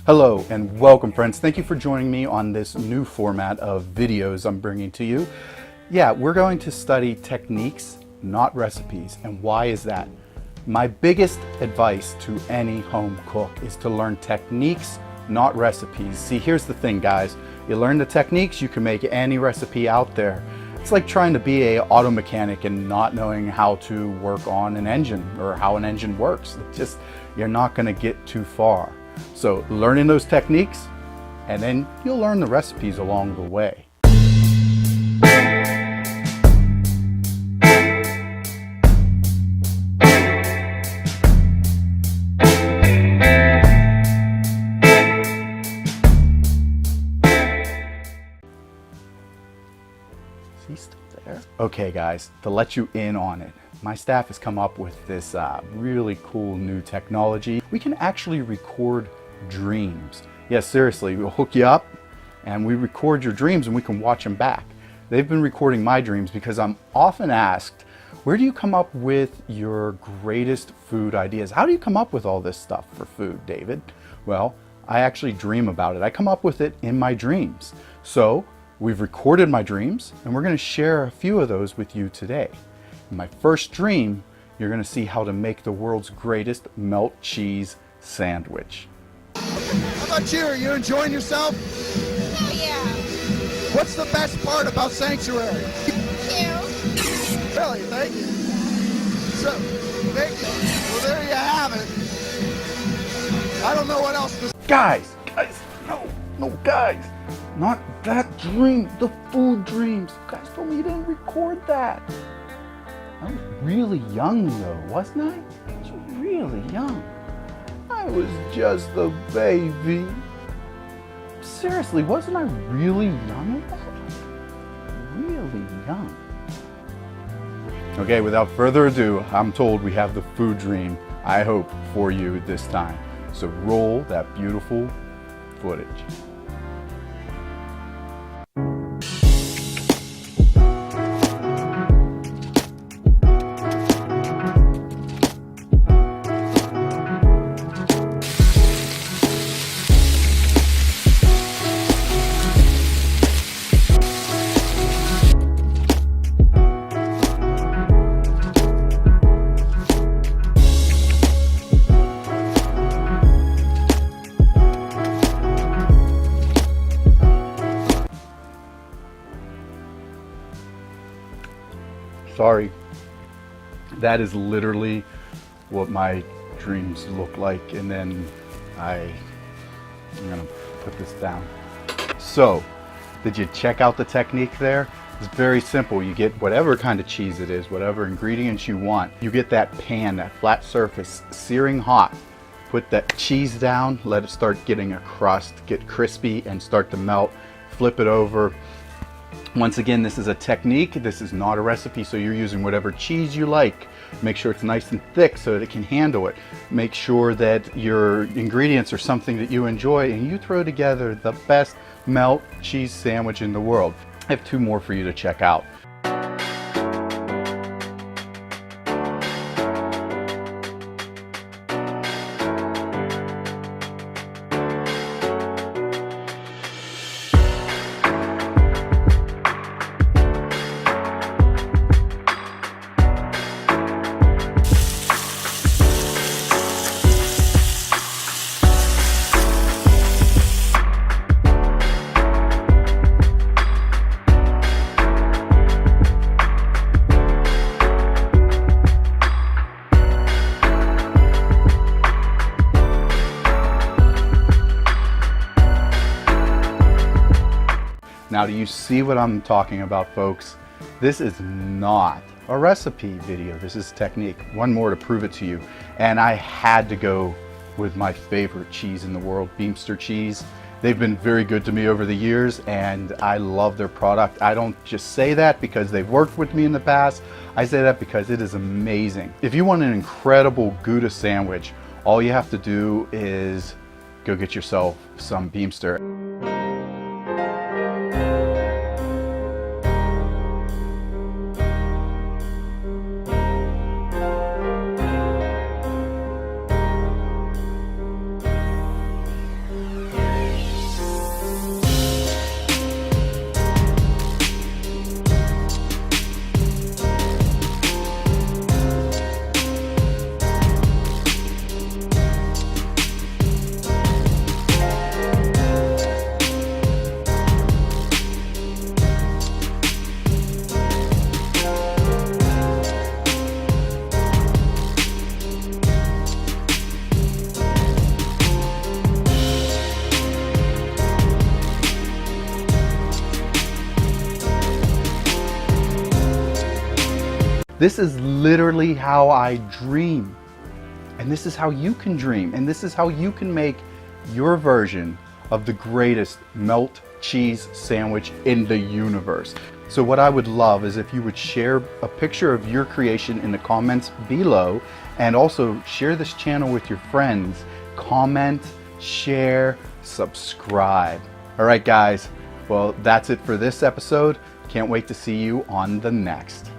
Hello and welcome, friends. Thank you for joining me on this new format of videos I'm bringing to you. Yeah, we're going to study techniques, not recipes. And why is that? My biggest advice to any home cook is to learn techniques, not recipes. See, here's the thing, guys. You learn the techniques, you can make any recipe out there. It's like trying to be an auto mechanic and not knowing how to work on an engine or how an engine works. It's just, you're not going to get too far. So learning those techniques, and then you'll learn the recipes along the way. Is he still there? Okay guys, to let you in on it, my staff has come up with this really cool new technology. We can actually record dreams. Yes, seriously, we'll hook you up and we record your dreams and we can watch them back. They've been recording my dreams because I'm often asked, where do you come up with your greatest food ideas? How do you come up with all this stuff for food, David? Well, I actually dream about it. I come up with it in my dreams. So we've recorded my dreams and we're going to share a few of those with you today. In my first dream, you're going to see how to make the world's greatest melt cheese sandwich. How about you? Are you enjoying yourself? Oh, yeah. What's the best part about Sanctuary? You. Really, thank you. So, thank you. Well, there you have it. I don't know what else to say. Guys, no, guys. Not that dream, the food dreams. You guys told me you didn't record that. I was really young though, wasn't I? I was really young. I was just a baby. Seriously, wasn't I really young? Really young. Okay, without further ado, I'm told we have the food dream, I hope, for you this time. So roll that beautiful footage. Sorry, that is literally what my dreams look like, and then I'm gonna put this down. So, did you check out the technique there? It's very simple. You get whatever kind of cheese it is, whatever ingredients you want. You get that pan, that flat surface, searing hot. Put that cheese down, let it start getting a crust, get crispy and start to melt. Flip it over. Once again, this is a technique, this is not a recipe, so you're using whatever cheese you like. Make sure it's nice and thick so that it can handle it. Make sure that your ingredients are something that you enjoy, and you throw together the best melt cheese sandwich in the world. I have two more for you to check out. Now, do you see what I'm talking about, folks? This is not a recipe video. This is technique. One more to prove it to you. And I had to go with my favorite cheese in the world, Beemster cheese. They've been very good to me over the years, and I love their product. I don't just say that because they've worked with me in the past. I say that because it is amazing. If you want an incredible Gouda sandwich, all you have to do is go get yourself some Beemster. This is literally how I dream. And this is how you can dream. And this is how you can make your version of the greatest melt cheese sandwich in the universe. So what I would love is if you would share a picture of your creation in the comments below, and also share this channel with your friends. Comment, share, subscribe. All right, guys. Well, that's it for this episode. Can't wait to see you on the next.